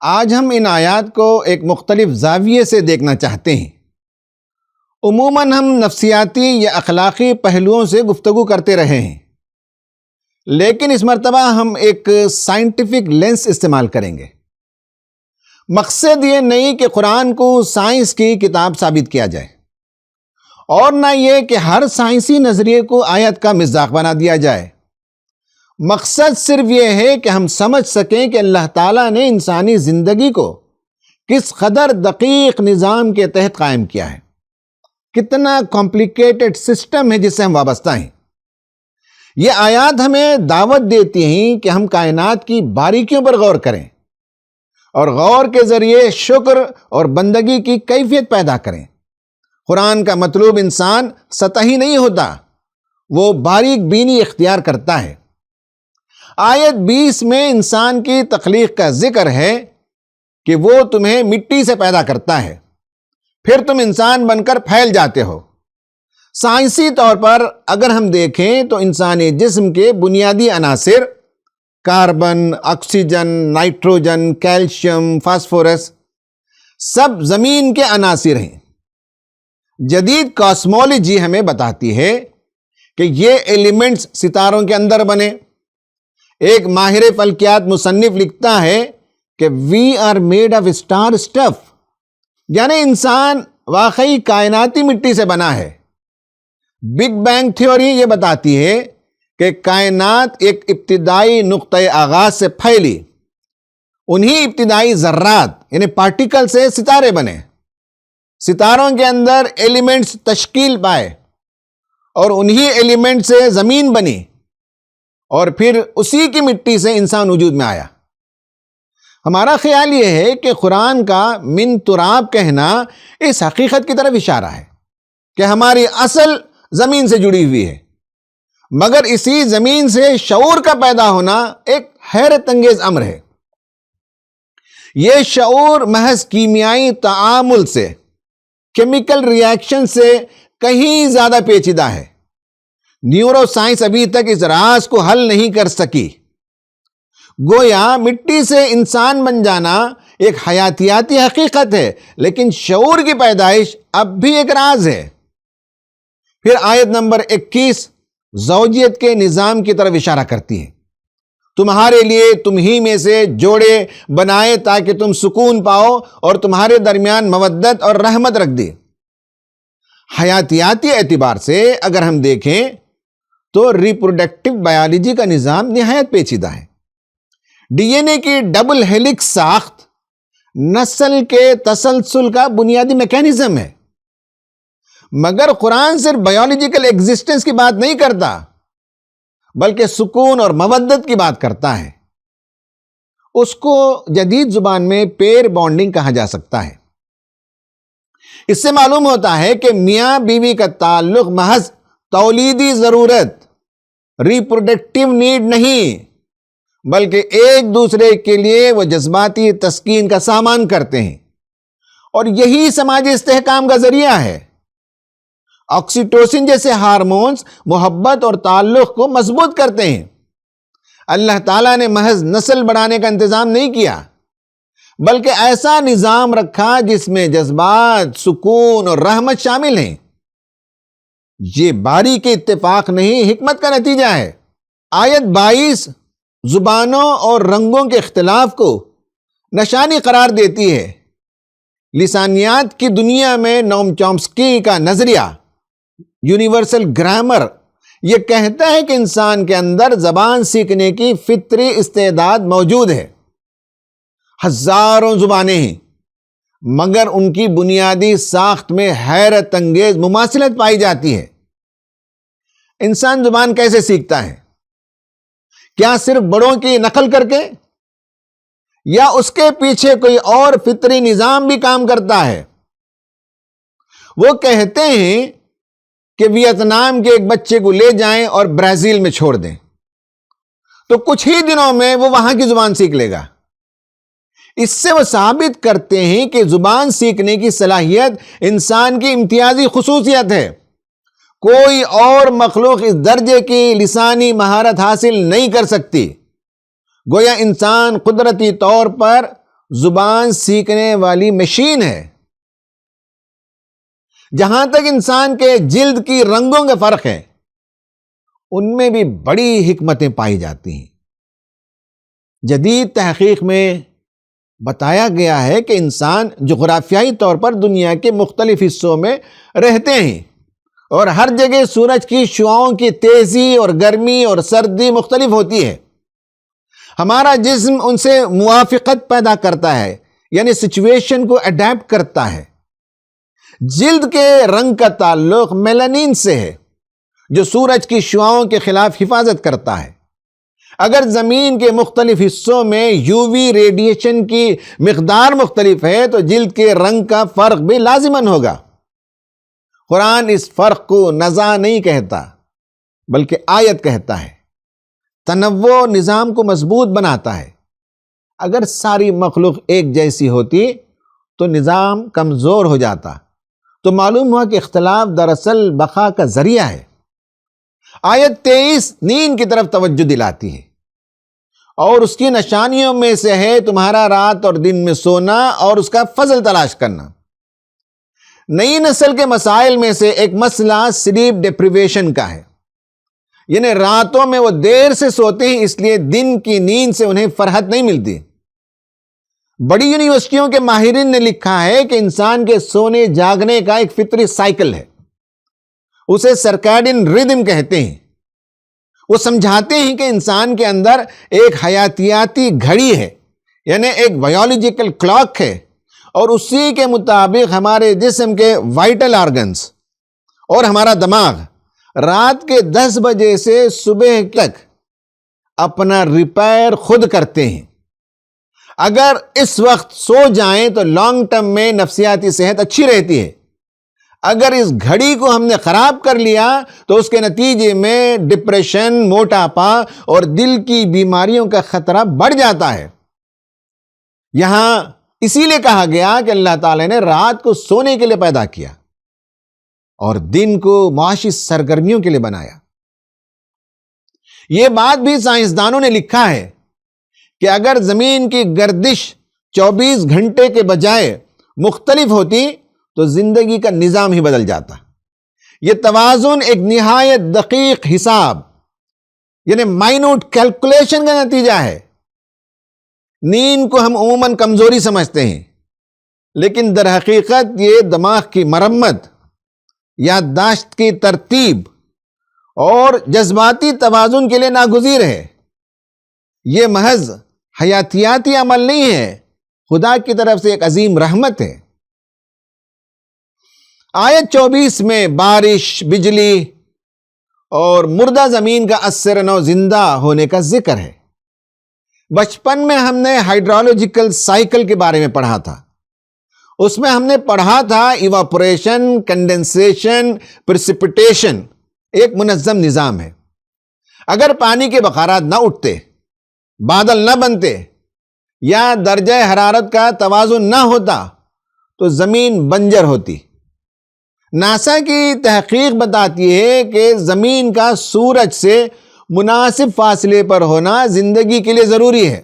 آج ہم ان آیات کو ایک مختلف زاویے سے دیکھنا چاہتے ہیں۔ عموماً ہم نفسیاتی یا اخلاقی پہلوؤں سے گفتگو کرتے رہے ہیں، لیکن اس مرتبہ ہم ایک سائنٹیفک لینس استعمال کریں گے۔ مقصد یہ نہیں کہ قرآن کو سائنس کی کتاب ثابت کیا جائے، اور نہ یہ کہ ہر سائنسی نظریے کو آیت کا مصداق بنا دیا جائے۔ مقصد صرف یہ ہے کہ ہم سمجھ سکیں کہ اللہ تعالیٰ نے انسانی زندگی کو کس قدر دقیق نظام کے تحت قائم کیا ہے، کتنا کمپلیکیٹڈ سسٹم ہے جس سے ہم وابستہ ہیں۔ یہ آیات ہمیں دعوت دیتی ہیں کہ ہم کائنات کی باریکیوں پر غور کریں اور غور کے ذریعے شکر اور بندگی کی کیفیت پیدا کریں۔ قرآن کا مطلوب انسان سطحی نہیں ہوتا، وہ باریک بینی اختیار کرتا ہے۔ آیت 20 میں انسان کی تخلیق کا ذکر ہے کہ وہ تمہیں مٹی سے پیدا کرتا ہے، پھر تم انسان بن کر پھیل جاتے ہو۔ سائنسی طور پر اگر ہم دیکھیں تو انسانی جسم کے بنیادی عناصر carbon, oxygen, nitrogen, calcium, phosphorus سب زمین کے عناصر ہیں۔ جدید کاسمولوجی ہمیں بتاتی ہے کہ یہ ایلیمنٹس ستاروں کے اندر بنے۔ ایک ماہر فلکیات مصنف لکھتا ہے کہ we are made of star stuff, یعنی انسان واقعی کائناتی مٹی سے بنا ہے۔ بگ بینگ تھیوری یہ بتاتی ہے کہ کائنات ایک ابتدائی نقطۂ آغاز سے پھیلی، انہی ابتدائی ذرات یعنی پارٹیکل سے ستارے بنے، ستاروں کے اندر ایلیمنٹس تشکیل پائے اور انہی ایلیمنٹ سے زمین بنی، اور پھر اسی کی مٹی سے انسان وجود میں آیا۔ ہمارا خیال یہ ہے کہ قرآن کا من تراب کہنا اس حقیقت کی طرف اشارہ ہے کہ ہماری اصل زمین سے جڑی ہوئی ہے، مگر اسی زمین سے شعور کا پیدا ہونا ایک حیرت انگیز امر ہے۔ یہ شعور محض کیمیائی تعامل سے، کیمیکل ری ایکشن سے کہیں زیادہ پیچیدہ ہے۔ نیورو سائنس ابھی تک اس راز کو حل نہیں کر سکی۔ گویا مٹی سے انسان بن جانا ایک حیاتیاتی حقیقت ہے، لیکن شعور کی پیدائش اب بھی ایک راز ہے۔ پھر آیت نمبر 21 زوجیت کے نظام کی طرف اشارہ کرتی ہے۔ تمہارے لیے تم ہی میں سے جوڑے بنائے تاکہ تم سکون پاؤ اور تمہارے درمیان مودت اور رحمت رکھ دی۔ حیاتیاتی اعتبار سے اگر ہم دیکھیں تو ریپروڈکٹیو بایولوجی کا نظام نہایت پیچیدہ ہے۔ ڈی این اے کی ڈبل ہیلکس ساخت نسل کے تسلسل کا بنیادی میکینزم ہے، مگر قرآن صرف بایولوجیکل ایگزسٹنس کی بات نہیں کرتا، بلکہ سکون اور مودت کی بات کرتا ہے۔ اس کو جدید زبان میں پیر بانڈنگ کہا جا سکتا ہے۔ اس سے معلوم ہوتا ہے کہ میاں بیوی کا تعلق محض تولیدی ضرورت، ریپروڈکٹیو نیڈ نہیں، بلکہ ایک دوسرے کے لیے وہ جذباتی تسکین کا سامان کرتے ہیں، اور یہی سماجی استحکام کا ذریعہ ہے۔ آکسیٹوسن جیسے ہارمونز محبت اور تعلق کو مضبوط کرتے ہیں۔ اللہ تعالیٰ نے محض نسل بڑھانے کا انتظام نہیں کیا، بلکہ ایسا نظام رکھا جس میں جذبات، سکون اور رحمت شامل ہیں۔ یہ باریک اتفاق نہیں، حکمت کا نتیجہ ہے۔ آیت 22 زبانوں اور رنگوں کے اختلاف کو نشانی قرار دیتی ہے۔ لسانیات کی دنیا میں نوم چومسکی کا نظریہ یونیورسل گرامر یہ کہتا ہے کہ انسان کے اندر زبان سیکھنے کی فطری استعداد موجود ہے۔ ہزاروں زبانیں ہیں، مگر ان کی بنیادی ساخت میں حیرت انگیز مماثلت پائی جاتی ہے۔ انسان زبان کیسے سیکھتا ہے؟ کیا صرف بڑوں کی نقل کر کے، یا اس کے پیچھے کوئی اور فطری نظام بھی کام کرتا ہے؟ وہ کہتے ہیں کہ ویتنام کے ایک بچے کو لے جائیں اور برازیل میں چھوڑ دیں تو کچھ ہی دنوں میں وہ وہاں کی زبان سیکھ لے گا۔ اس سے وہ ثابت کرتے ہیں کہ زبان سیکھنے کی صلاحیت انسان کی امتیازی خصوصیت ہے۔ کوئی اور مخلوق اس درجے کی لسانی مہارت حاصل نہیں کر سکتی۔ گویا انسان قدرتی طور پر زبان سیکھنے والی مشین ہے۔ جہاں تک انسان کے جلد کی رنگوں کا فرق ہے، ان میں بھی بڑی حکمتیں پائی جاتی ہیں۔ جدید تحقیق میں بتایا گیا ہے کہ انسان جغرافیائی طور پر دنیا کے مختلف حصوں میں رہتے ہیں، اور ہر جگہ سورج کی شعاؤں کی تیزی اور گرمی اور سردی مختلف ہوتی ہے۔ ہمارا جسم ان سے موافقت پیدا کرتا ہے، یعنی سچویشن کو اڈیپٹ کرتا ہے۔ جلد کے رنگ کا تعلق میلانین سے ہے، جو سورج کی شعاؤں کے خلاف حفاظت کرتا ہے۔ اگر زمین کے مختلف حصوں میں یو وی ریڈیشن کی مقدار مختلف ہے تو جلد کے رنگ کا فرق بھی لازماً ہوگا۔ قرآن اس فرق کو نزاع نہیں کہتا، بلکہ آیت کہتا ہے۔ تنوع نظام کو مضبوط بناتا ہے۔ اگر ساری مخلوق ایک جیسی ہوتی تو نظام کمزور ہو جاتا۔ تو معلوم ہوا کہ اختلاف دراصل بقا کا ذریعہ ہے۔ آیت 23 نیند کی طرف توجہ دلاتی ہے، اور اس کی نشانیوں میں سے ہے تمہارا رات اور دن میں سونا اور اس کا فضل تلاش کرنا۔ نئی نسل کے مسائل میں سے ایک مسئلہ سلیپ ڈیپریویشن کا ہے، یعنی راتوں میں وہ دیر سے سوتے ہیں، اس لیے دن کی نیند سے انہیں فرحت نہیں ملتی۔ بڑی یونیورسٹیوں کے ماہرین نے لکھا ہے کہ انسان کے سونے جاگنے کا ایک فطری سائیکل ہے، اسے سرکیڈین ردم کہتے ہیں۔ وہ سمجھاتے ہیں کہ انسان کے اندر ایک حیاتیاتی گھڑی ہے، یعنی ایک بایولوجیکل کلاک ہے، اور اسی کے مطابق ہمارے جسم کے وائٹل آرگنز اور ہمارا دماغ رات کے 10 بجے سے صبح تک اپنا ریپیئر خود کرتے ہیں۔ اگر اس وقت سو جائیں تو لانگ ٹرم میں نفسیاتی صحت اچھی رہتی ہے۔ اگر اس گھڑی کو ہم نے خراب کر لیا تو اس کے نتیجے میں ڈپریشن، موٹاپا اور دل کی بیماریوں کا خطرہ بڑھ جاتا ہے۔ یہاں اسی لیے کہا گیا کہ اللہ تعالی نے رات کو سونے کے لیے پیدا کیا اور دن کو معاشی سرگرمیوں کے لیے بنایا۔ یہ بات بھی سائنسدانوں نے لکھا ہے کہ اگر زمین کی گردش 24 گھنٹے کے بجائے مختلف ہوتی تو زندگی کا نظام ہی بدل جاتا۔ یہ توازن ایک نہایت دقیق حساب، یعنی مائنوٹ کیلکولیشن کا نتیجہ ہے۔ نیند کو ہم عموماً کمزوری سمجھتے ہیں، لیکن در حقیقت یہ دماغ کی مرمت، یادداشت کی ترتیب اور جذباتی توازن کے لیے ناگزیر ہے۔ یہ محض حیاتیاتی عمل نہیں ہے، خدا کی طرف سے ایک عظیم رحمت ہے۔ آیت 24 میں بارش، بجلی اور مردہ زمین کا اثر نو زندہ ہونے کا ذکر ہے۔ بچپن میں ہم نے ہائیڈرولوجیکل سائیکل کے بارے میں پڑھا تھا۔ اس میں ہم نے پڑھا تھا ایواپوریشن، کنڈنسیشن، پریسپیٹیشن ایک منظم نظام ہے۔ اگر پانی کے بخارات نہ اٹھتے، بادل نہ بنتے یا درجہ حرارت کا توازن نہ ہوتا تو زمین بنجر ہوتی۔ ناسا کی تحقیق بتاتی ہے کہ زمین کا سورج سے مناسب فاصلے پر ہونا زندگی کے لیے ضروری ہے۔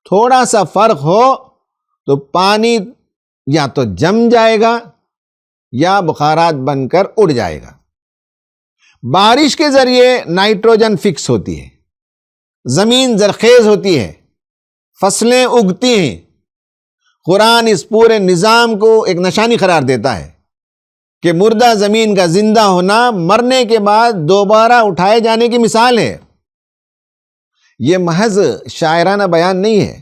تھوڑا سا فرق ہو تو پانی یا تو جم جائے گا یا بخارات بن کر اڑ جائے گا۔ بارش کے ذریعے نائٹروجن فکس ہوتی ہے، زمین زرخیز ہوتی ہے، فصلیں اگتی ہیں۔ قرآن اس پورے نظام کو ایک نشانی قرار دیتا ہے کہ مردہ زمین کا زندہ ہونا مرنے کے بعد دوبارہ اٹھائے جانے کی مثال ہے۔ یہ محض شاعرانہ بیان نہیں ہے،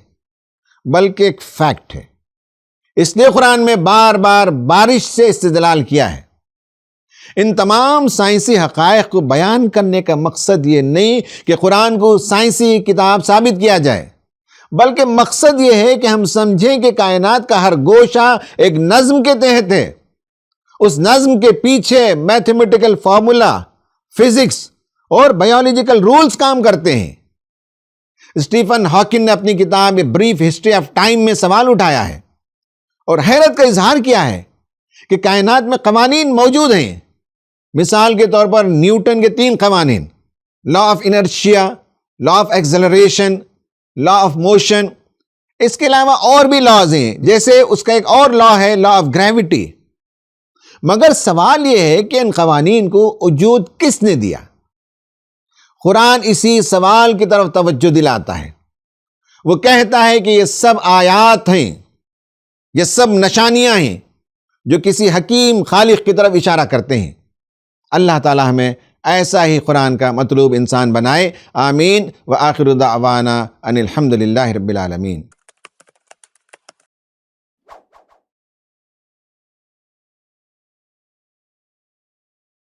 بلکہ ایک فیکٹ ہے۔ اس لیے قرآن میں بار بار بارش سے استدلال کیا ہے۔ ان تمام سائنسی حقائق کو بیان کرنے کا مقصد یہ نہیں کہ قرآن کو سائنسی کتاب ثابت کیا جائے، بلکہ مقصد یہ ہے کہ ہم سمجھیں کہ کائنات کا ہر گوشہ ایک نظم کے تحت ہے۔ اس نظم کے پیچھے میتھمیٹیکل فارمولا، فزکس اور بایولوجیکل رولز کام کرتے ہیں۔ اسٹیفن ہاکنگ نے اپنی کتاب بریف ہسٹری آف ٹائم میں سوال اٹھایا ہے اور حیرت کا اظہار کیا ہے کہ کائنات میں قوانین موجود ہیں۔ مثال کے طور پر نیوٹن کے 3 قوانین، law of inertia, law of acceleration, law of motion, اس کے علاوہ اور بھی لاز ہیں، جیسے اس کا ایک اور لا ہے، لا آف گریوٹی۔ مگر سوال یہ ہے کہ ان قوانین کو وجود کس نے دیا؟ قرآن اسی سوال کی طرف توجہ دلاتا ہے۔ وہ کہتا ہے کہ یہ سب آیات ہیں، یہ سب نشانیاں ہیں جو کسی حکیم خالق کی طرف اشارہ کرتے ہیں۔ اللہ تعالی ہمیں ایسا ہی قرآن کا مطلوب انسان بنائے، آمین۔ وآخر دعوانا ان الحمد للہ رب العالمین۔